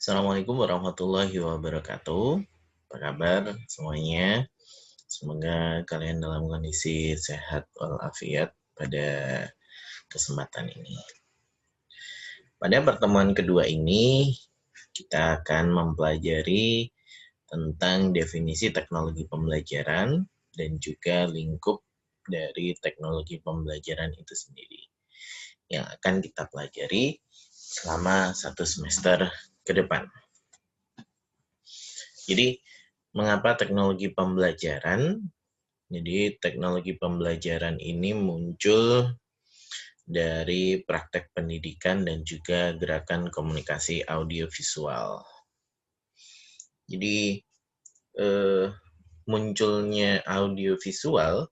Assalamualaikum warahmatullahi wabarakatuh. Apa kabar semuanya? Semoga kalian dalam kondisi sehat walafiat pada kesempatan ini. Pada pertemuan kedua ini, kita akan mempelajari tentang definisi teknologi pembelajaran dan juga lingkup dari teknologi pembelajaran itu sendiri yang akan kita pelajari selama satu semester ke depan. Jadi, mengapa teknologi pembelajaran? Jadi, teknologi pembelajaran ini muncul dari praktek pendidikan dan juga gerakan komunikasi audiovisual. Jadi, munculnya audiovisual,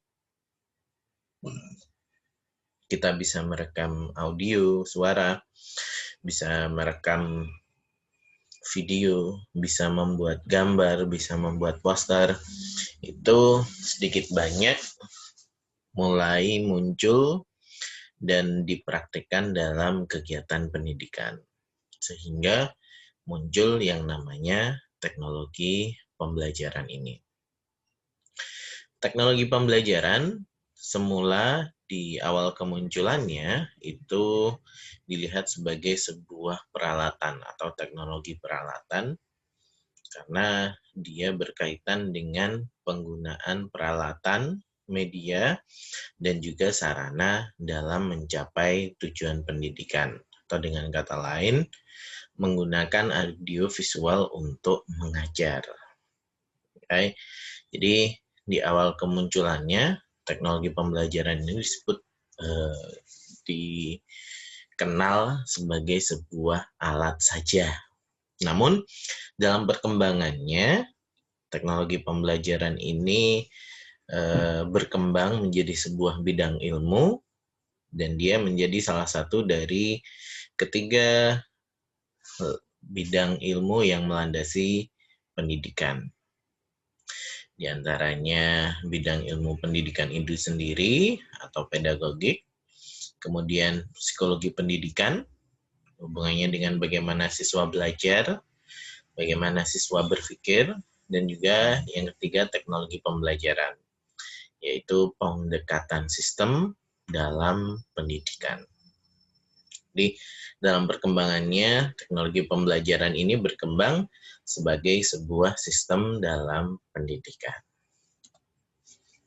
kita bisa merekam audio, suara, bisa merekam video, bisa membuat gambar, bisa membuat poster, itu sedikit banyak mulai muncul dan dipraktikkan dalam kegiatan pendidikan. Sehingga muncul yang namanya teknologi pembelajaran ini. Teknologi pembelajaran semula di awal kemunculannya itu dilihat sebagai sebuah peralatan atau teknologi peralatan karena dia berkaitan dengan penggunaan peralatan, media, dan juga sarana dalam mencapai tujuan pendidikan. Atau dengan kata lain, menggunakan audio visual untuk mengajar. Okay? Jadi, di awal kemunculannya, teknologi pembelajaran ini disebut dikenal sebagai sebuah alat saja. Namun, dalam perkembangannya, teknologi pembelajaran ini berkembang menjadi sebuah bidang ilmu, dan dia menjadi salah satu dari ketiga bidang ilmu yang melandasi pendidikan. Di antaranya bidang ilmu pendidikan itu sendiri atau pedagogik, kemudian psikologi pendidikan, hubungannya dengan bagaimana siswa belajar, bagaimana siswa berpikir, dan juga yang ketiga teknologi pembelajaran, yaitu pendekatan sistem dalam pendidikan. Jadi, dalam perkembangannya, teknologi pembelajaran ini berkembang sebagai sebuah sistem dalam pendidikan.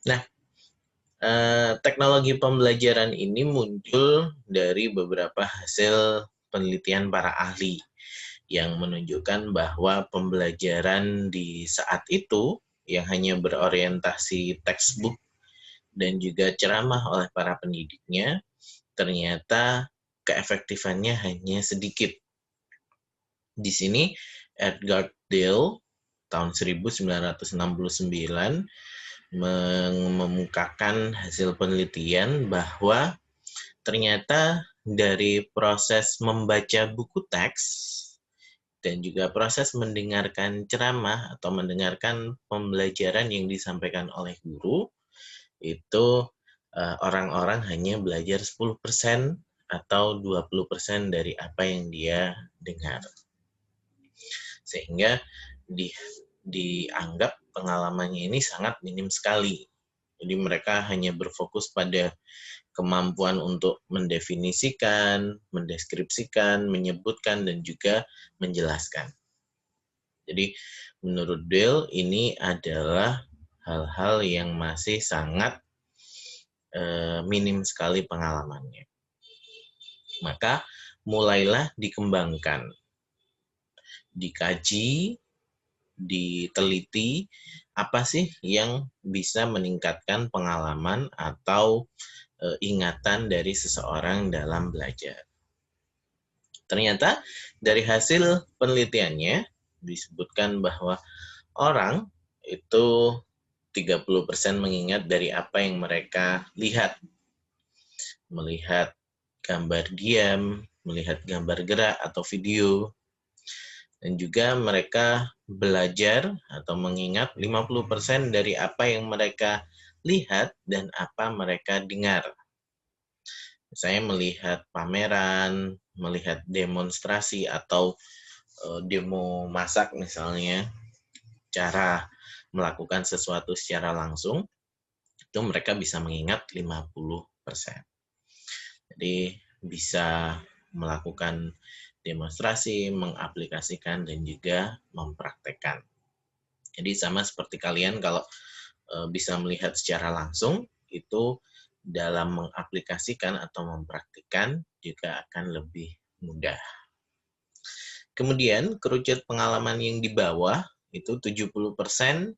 Nah, teknologi pembelajaran ini muncul dari beberapa hasil penelitian para ahli yang menunjukkan bahwa pembelajaran di saat itu yang hanya berorientasi textbook dan juga ceramah oleh para pendidiknya, ternyata keefektifannya hanya sedikit. Di sini Edgar Dale tahun 1969 mengemukakan hasil penelitian bahwa ternyata dari proses membaca buku teks dan juga proses mendengarkan ceramah atau mendengarkan pembelajaran yang disampaikan oleh guru, itu orang-orang hanya belajar 10% atau 20% dari apa yang dia dengar. Sehingga dianggap pengalamannya ini sangat minim sekali. Jadi mereka hanya berfokus pada kemampuan untuk mendefinisikan, mendeskripsikan, menyebutkan, dan juga menjelaskan. Jadi menurut Dale ini adalah hal-hal yang masih sangat minim sekali pengalamannya. Maka mulailah dikembangkan, dikaji, diteliti apa sih yang bisa meningkatkan pengalaman atau ingatan dari seseorang dalam belajar. Ternyata dari hasil penelitiannya disebutkan bahwa orang itu 30% mengingat dari apa yang mereka lihat. Melihat gambar diam, melihat gambar gerak atau video. Dan juga mereka belajar atau mengingat 50% dari apa yang mereka lihat dan apa mereka dengar. Saya melihat pameran, melihat demonstrasi atau demo masak misalnya, cara melakukan sesuatu secara langsung, itu mereka bisa mengingat 50%. Jadi bisa melakukan demonstrasi, mengaplikasikan, dan juga mempraktekkan. Jadi sama seperti kalian kalau bisa melihat secara langsung, itu dalam mengaplikasikan atau mempraktikkan juga akan lebih mudah. Kemudian kerucut pengalaman yang di bawah itu 70%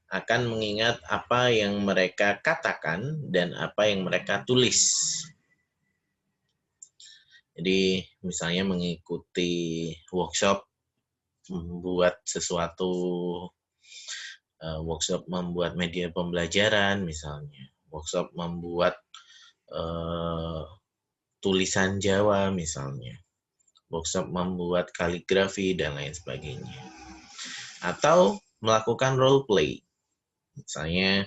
akan mengingat apa yang mereka katakan dan apa yang mereka tulis. Jadi misalnya mengikuti workshop membuat sesuatu, workshop membuat media pembelajaran misalnya, workshop membuat tulisan Jawa misalnya, workshop membuat kaligrafi dan lain sebagainya. Atau melakukan role play, misalnya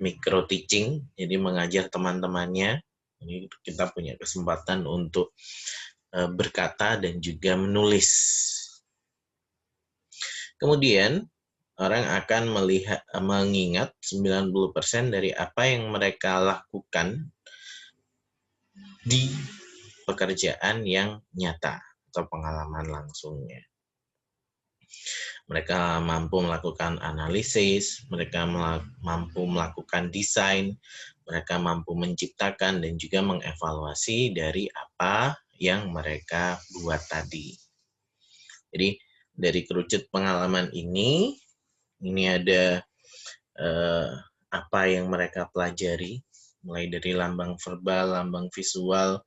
micro teaching, jadi mengajar teman-temannya. Ini kita punya kesempatan untuk berkata dan juga menulis. Kemudian orang akan mengingat 90% dari apa yang mereka lakukan di pekerjaan yang nyata atau pengalaman langsungnya. Mereka mampu melakukan analisis, mereka mampu melakukan desain, mereka mampu menciptakan dan juga mengevaluasi dari apa yang mereka buat tadi. Jadi dari kerucut pengalaman ini ada apa yang mereka pelajari, mulai dari lambang verbal, lambang visual,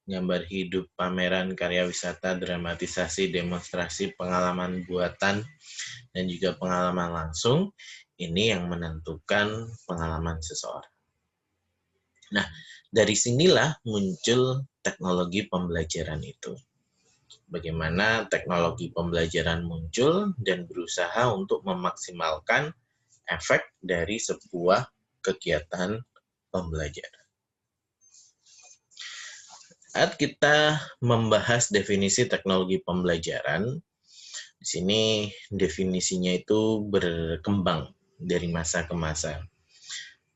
gambar hidup, pameran, karya wisata, dramatisasi, demonstrasi, pengalaman buatan, dan juga pengalaman langsung. Ini yang menentukan pengalaman seseorang. Nah, dari sinilah muncul teknologi pembelajaran itu. Bagaimana teknologi pembelajaran muncul dan berusaha untuk memaksimalkan efek dari sebuah kegiatan pembelajaran. Saat kita membahas definisi teknologi pembelajaran, di sini definisinya itu berkembang dari masa ke masa.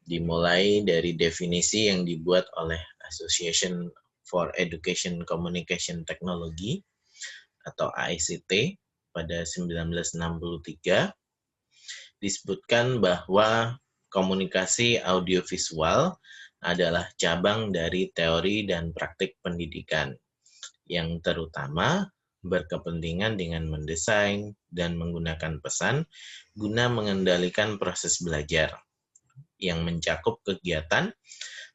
Dimulai dari definisi yang dibuat oleh Association for Education Communication Technology atau AICT pada 1963, disebutkan bahwa komunikasi audiovisual adalah cabang dari teori dan praktik pendidikan yang terutama berkepentingan dengan mendesain dan menggunakan pesan guna mengendalikan proses belajar yang mencakup kegiatan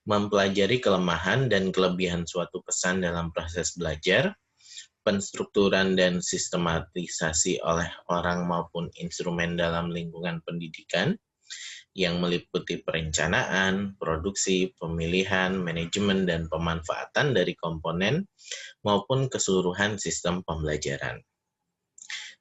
mempelajari kelemahan dan kelebihan suatu pesan dalam proses belajar, penstrukturan dan sistematisasi oleh orang maupun instrumen dalam lingkungan pendidikan, yang meliputi perencanaan, produksi, pemilihan, manajemen, dan pemanfaatan dari komponen maupun keseluruhan sistem pembelajaran.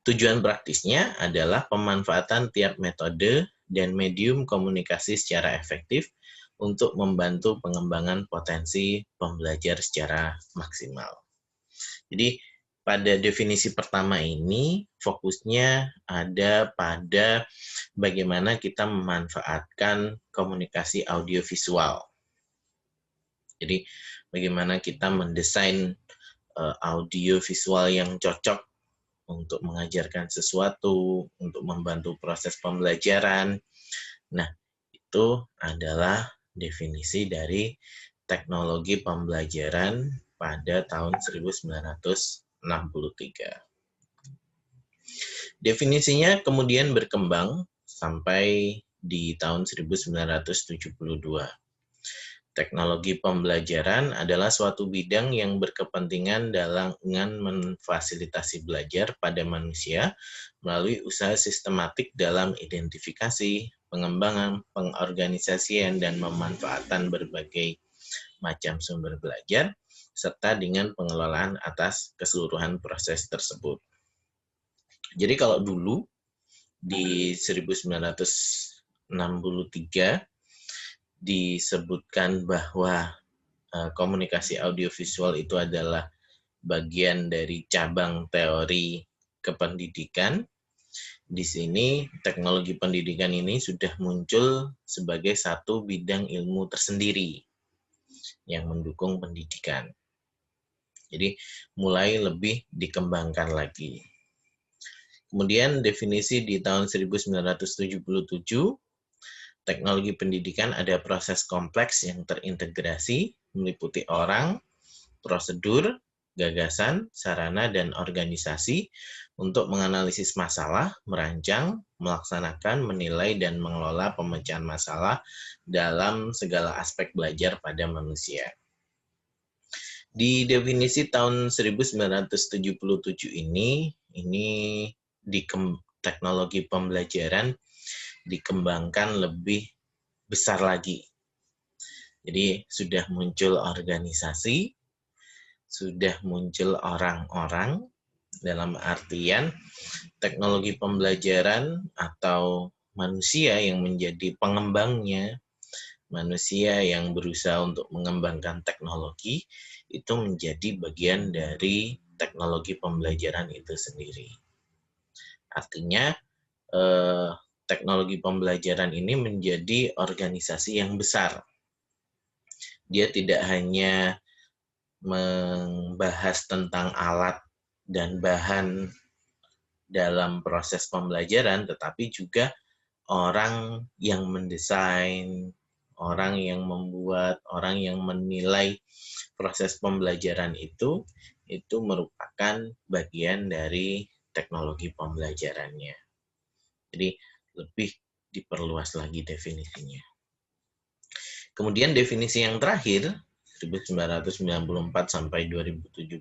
Tujuan praktisnya adalah pemanfaatan tiap metode dan medium komunikasi secara efektif untuk membantu pengembangan potensi pembelajar secara maksimal. Jadi pada definisi pertama ini fokusnya ada pada bagaimana kita memanfaatkan komunikasi audiovisual. Jadi bagaimana kita mendesain audiovisual yang cocok untuk mengajarkan sesuatu, untuk membantu proses pembelajaran. Nah, itu adalah definisi dari teknologi pembelajaran pada tahun 1963. Definisinya kemudian berkembang sampai di tahun 1972. Teknologi pembelajaran adalah suatu bidang yang berkepentingan dengan memfasilitasi belajar pada manusia melalui usaha sistematik dalam identifikasi, pengembangan, pengorganisasian, dan pemanfaatan berbagai macam sumber belajar, serta dengan pengelolaan atas keseluruhan proses tersebut. Jadi kalau dulu di 1963 disebutkan bahwa komunikasi audiovisual itu adalah bagian dari cabang teori kependidikan. Di sini teknologi pendidikan ini sudah muncul sebagai satu bidang ilmu tersendiri yang mendukung pendidikan. Jadi mulai lebih dikembangkan lagi. Kemudian definisi di tahun 1977, teknologi pendidikan ada proses kompleks yang terintegrasi, meliputi orang, prosedur, gagasan, sarana, dan organisasi untuk menganalisis masalah, merancang, melaksanakan, menilai, dan mengelola pemecahan masalah dalam segala aspek belajar pada manusia. Di definisi tahun 1977 ini di teknologi pembelajaran dikembangkan lebih besar lagi. Jadi sudah muncul organisasi, sudah muncul orang-orang, dalam artian teknologi pembelajaran atau manusia yang menjadi pengembangnya, manusia yang berusaha untuk mengembangkan teknologi, itu menjadi bagian dari teknologi pembelajaran itu sendiri. Artinya, teknologi pembelajaran ini menjadi organisasi yang besar. Dia tidak hanya membahas tentang alat dan bahan dalam proses pembelajaran, tetapi juga orang yang mendesain, orang yang membuat, orang yang menilai proses pembelajaran itu merupakan bagian dari teknologi pembelajarannya. Jadi lebih diperluas lagi definisinya. Kemudian definisi yang terakhir, 1994 sampai 2017,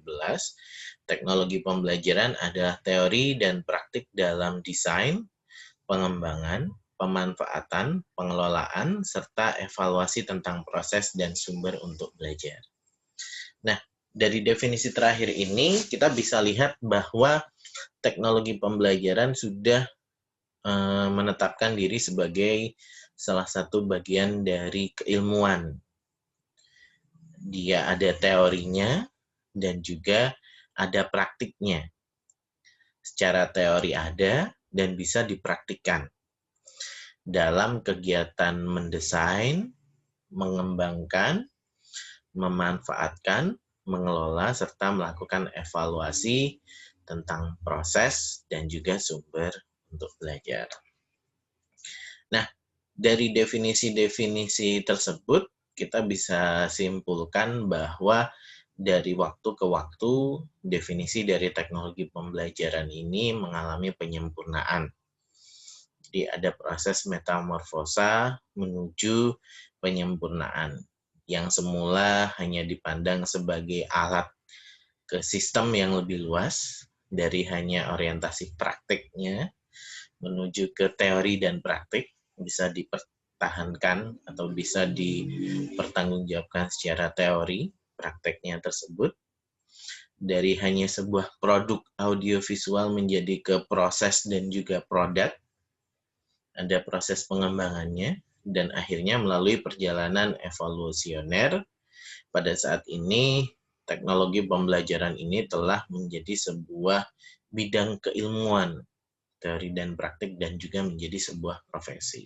teknologi pembelajaran adalah teori dan praktik dalam desain, pengembangan, pemanfaatan, pengelolaan, serta evaluasi tentang proses dan sumber untuk belajar. Nah, dari definisi terakhir ini, kita bisa lihat bahwa teknologi pembelajaran sudah menetapkan diri sebagai salah satu bagian dari keilmuan. Dia ada teorinya dan juga ada praktiknya. Secara teori ada dan bisa dipraktikkan dalam kegiatan mendesain, mengembangkan, memanfaatkan, mengelola, serta melakukan evaluasi tentang proses dan juga sumber untuk belajar. Nah, dari definisi-definisi tersebut, kita bisa simpulkan bahwa dari waktu ke waktu, definisi dari teknologi pembelajaran ini mengalami penyempurnaan. Jadi ada proses metamorfosa menuju penyempurnaan, yang semula hanya dipandang sebagai alat ke sistem yang lebih luas, dari hanya orientasi praktiknya, menuju ke teori dan praktik, bisa dipertahankan atau bisa dipertanggungjawabkan secara teori prakteknya tersebut. Dari hanya sebuah produk audiovisual menjadi ke proses dan juga produk, ada proses pengembangannya, dan akhirnya melalui perjalanan evolusioner, pada saat ini teknologi pembelajaran ini telah menjadi sebuah bidang keilmuan, teori dan praktik, dan juga menjadi sebuah profesi.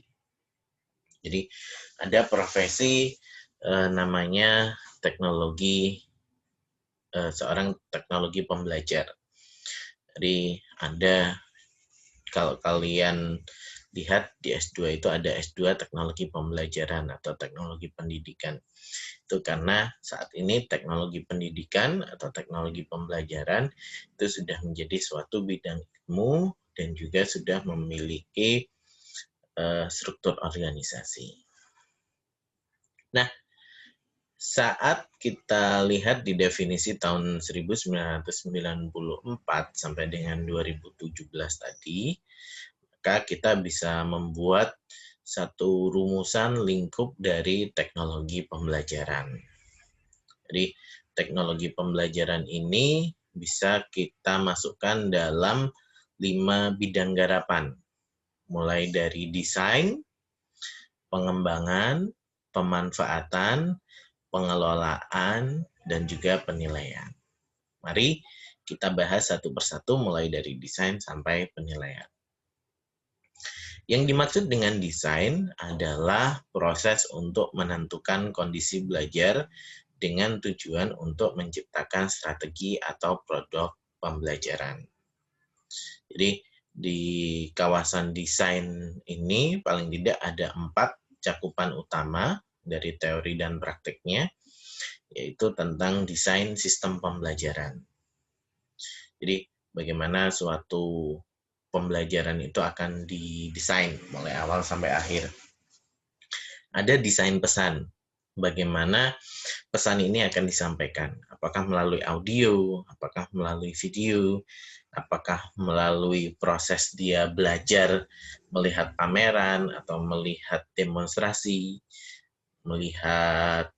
Jadi ada profesi namanya teknologi, seorang teknologi pembelajar. Jadi ada, kalau kalian lihat di S2 itu ada S2 teknologi pembelajaran atau teknologi pendidikan. Itu karena saat ini teknologi pendidikan atau teknologi pembelajaran itu sudah menjadi suatu bidang ilmu dan juga sudah memiliki struktur organisasi. Nah, saat kita lihat di definisi tahun 1994 sampai dengan 2017 tadi, maka kita bisa membuat satu rumusan lingkup dari teknologi pembelajaran. Jadi, teknologi pembelajaran ini bisa kita masukkan dalam 5 bidang garapan, mulai dari desain, pengembangan, pemanfaatan, pengelolaan, dan juga penilaian. Mari kita bahas satu persatu mulai dari desain sampai penilaian. Yang dimaksud dengan desain adalah proses untuk menentukan kondisi belajar dengan tujuan untuk menciptakan strategi atau produk pembelajaran. Jadi di kawasan desain ini paling tidak ada 4 cakupan utama dari teori dan praktiknya, yaitu tentang desain sistem pembelajaran. Jadi bagaimana suatu pembelajaran itu akan didesain mulai awal sampai akhir. Ada desain pesan, bagaimana pesan ini akan disampaikan. Apakah melalui audio, apakah melalui video, apakah melalui proses dia belajar melihat pameran atau melihat demonstrasi, melihat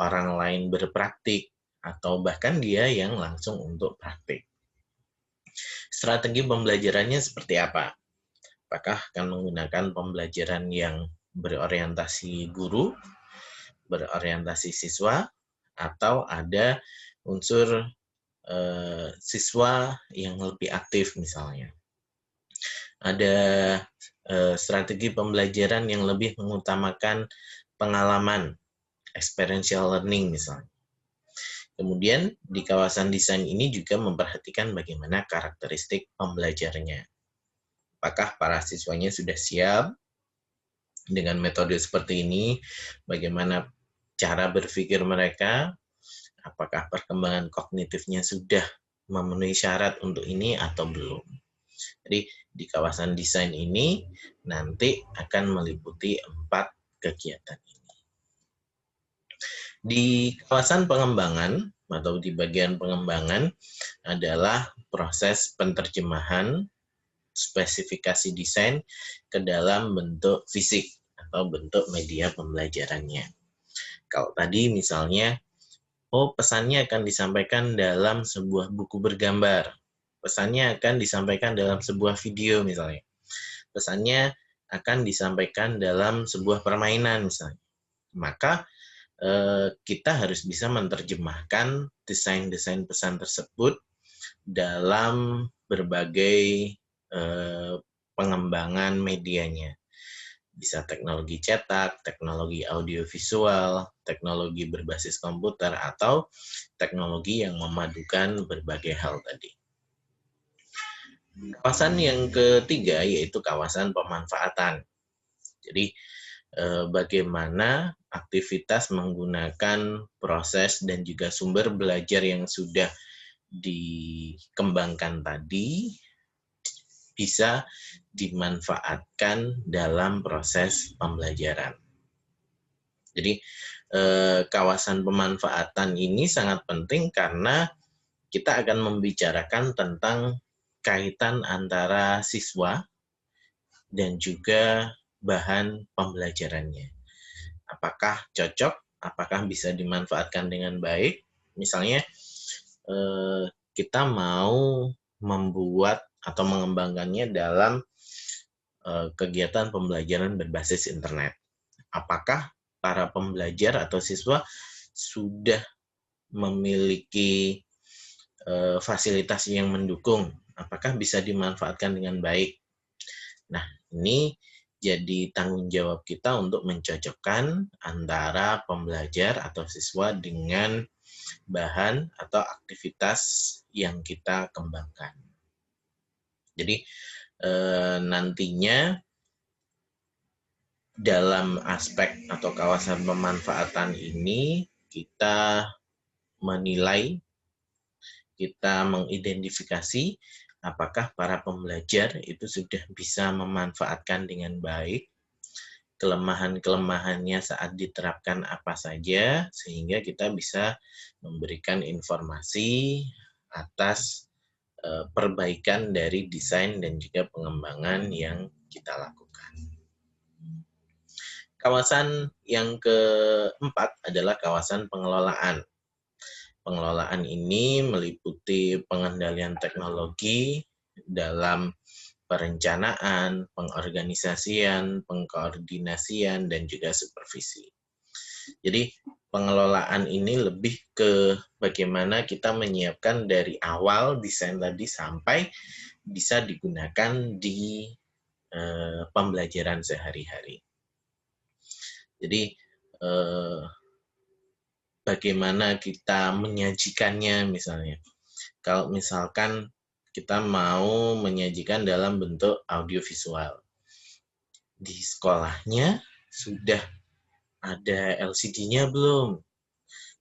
orang lain berpraktik, atau bahkan dia yang langsung untuk praktik. Strategi pembelajarannya seperti apa? Apakah akan menggunakan pembelajaran yang berorientasi guru, berorientasi siswa, atau ada unsur siswa yang lebih aktif misalnya. Ada strategi pembelajaran yang lebih mengutamakan pengalaman, experiential learning misalnya. Kemudian di kawasan desain ini juga memperhatikan bagaimana karakteristik pembelajarnya. Apakah para siswanya sudah siap dengan metode seperti ini? Bagaimana cara berpikir mereka? Apakah perkembangan kognitifnya sudah memenuhi syarat untuk ini atau belum? Jadi di kawasan desain ini nanti akan meliputi 4 kegiatan ini. Di kawasan pengembangan atau di bagian pengembangan adalah proses penerjemahan spesifikasi desain ke dalam bentuk fisik atau bentuk media pembelajarannya. Kalau tadi misalnya, pesannya akan disampaikan dalam sebuah buku bergambar, pesannya akan disampaikan dalam sebuah video misalnya, pesannya akan disampaikan dalam sebuah permainan misalnya, maka kita harus bisa menerjemahkan desain-desain pesan tersebut dalam berbagai pengembangan medianya. Bisa teknologi cetak, teknologi audiovisual, teknologi berbasis komputer, atau teknologi yang memadukan berbagai hal tadi. Kawasan yang ketiga yaitu kawasan pemanfaatan. Jadi bagaimana aktivitas menggunakan proses dan juga sumber belajar yang sudah dikembangkan tadi bisa dimanfaatkan dalam proses pembelajaran. Jadi kawasan pemanfaatan ini sangat penting karena kita akan membicarakan tentang kaitan antara siswa dan juga bahan pembelajarannya. Apakah cocok? Apakah bisa dimanfaatkan dengan baik? Misalnya, kita mau membuat atau mengembangkannya dalam kegiatan pembelajaran berbasis internet. Apakah para pembelajar atau siswa sudah memiliki fasilitas yang mendukung? Apakah bisa dimanfaatkan dengan baik? Nah, ini jadi tanggung jawab kita untuk mencocokkan antara pembelajar atau siswa dengan bahan atau aktivitas yang kita kembangkan. Jadi nantinya dalam aspek atau kawasan pemanfaatan ini kita menilai, kita mengidentifikasi apakah para pembelajar itu sudah bisa memanfaatkan dengan baik, kelemahan-kelemahannya saat diterapkan apa saja, sehingga kita bisa memberikan informasi atas perbaikan dari desain dan juga pengembangan yang kita lakukan. Kawasan yang keempat adalah kawasan pengelolaan. Pengelolaan ini meliputi pengendalian teknologi dalam perencanaan, pengorganisasian, pengkoordinasian, dan juga supervisi. Jadi pengelolaan ini lebih ke bagaimana kita menyiapkan dari awal desain tadi sampai bisa digunakan di pembelajaran sehari-hari. Jadi bagaimana kita menyajikannya misalnya. Kalau misalkan kita mau menyajikan dalam bentuk audiovisual. Di sekolahnya sudah ada LCD-nya belum?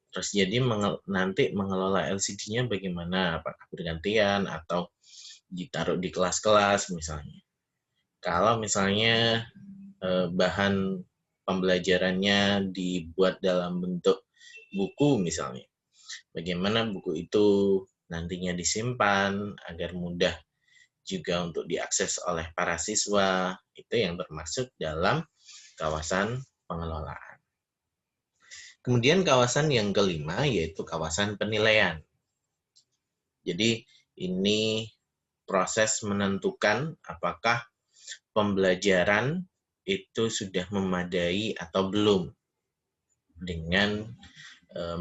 Terus jadi nanti mengelola LCD-nya bagaimana? Apakah bergantian atau ditaruh di kelas-kelas misalnya. Kalau misalnya bahan pembelajarannya dibuat dalam bentuk buku misalnya, bagaimana buku itu nantinya disimpan agar mudah juga untuk diakses oleh para siswa, itu yang termasuk dalam kawasan pengelolaan. Kemudian kawasan yang kelima yaitu kawasan penilaian. Jadi ini proses menentukan apakah pembelajaran itu sudah memadai atau belum dengan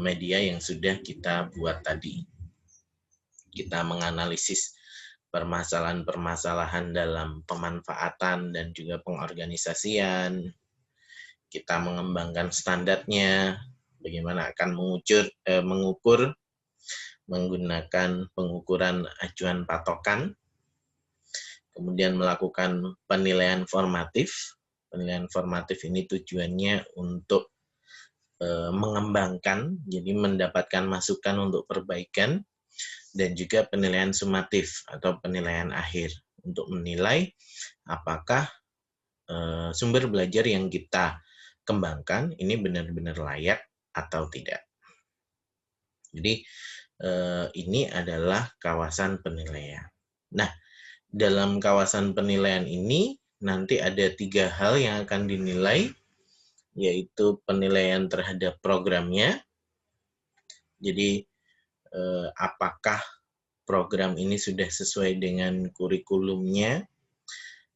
media yang sudah kita buat tadi. Kita menganalisis permasalahan-permasalahan dalam pemanfaatan dan juga pengorganisasian. Kita mengembangkan standarnya, bagaimana akan mengukur menggunakan pengukuran acuan patokan, kemudian melakukan penilaian formatif. Penilaian formatif ini tujuannya untuk mengembangkan, jadi mendapatkan masukan untuk perbaikan, dan juga penilaian sumatif atau penilaian akhir untuk menilai apakah sumber belajar yang kita kembangkan ini benar-benar layak atau tidak. Jadi ini adalah kawasan penilaian. Nah, dalam kawasan penilaian ini nanti ada 3 hal yang akan dinilai, yaitu penilaian terhadap programnya. Jadi apakah program ini sudah sesuai dengan kurikulumnya,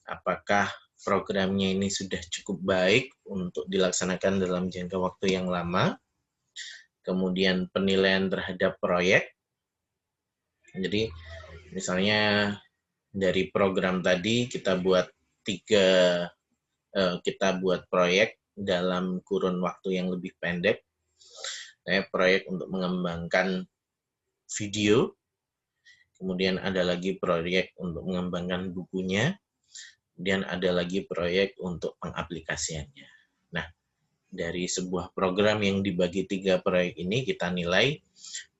apakah programnya ini sudah cukup baik untuk dilaksanakan dalam jangka waktu yang lama, kemudian penilaian terhadap proyek. Jadi misalnya dari program tadi kita buat proyek dalam kurun waktu yang lebih pendek, proyek untuk mengembangkan video, kemudian ada lagi proyek untuk mengembangkan bukunya, kemudian ada lagi proyek untuk pengaplikasiannya. Nah, dari sebuah program yang dibagi 3 proyek ini kita nilai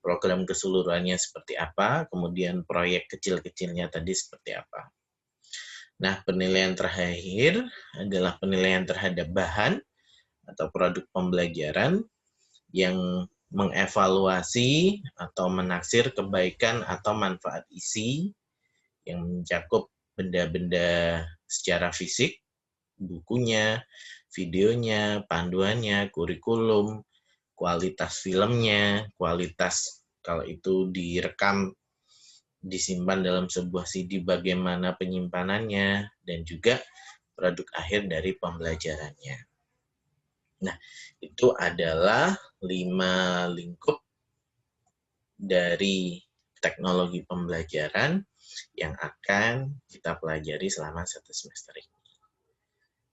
program keseluruhannya seperti apa, kemudian proyek kecil-kecilnya tadi seperti apa. Nah, penilaian terakhir adalah penilaian terhadap bahan atau produk pembelajaran yang mengevaluasi atau menaksir kebaikan atau manfaat isi yang mencakup benda-benda secara fisik, bukunya, videonya, panduannya, kurikulum, kualitas filmnya, kualitas kalau itu direkam, disimpan dalam sebuah CD bagaimana penyimpanannya, dan juga produk akhir dari pembelajarannya. Nah, itu adalah 5 lingkup dari teknologi pembelajaran yang akan kita pelajari selama 1 semester ini.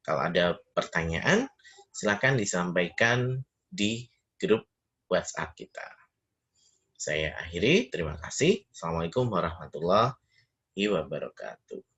Kalau ada pertanyaan, silakan disampaikan di grup WhatsApp kita. Saya akhiri, terima kasih. Assalamualaikum warahmatullahi wabarakatuh.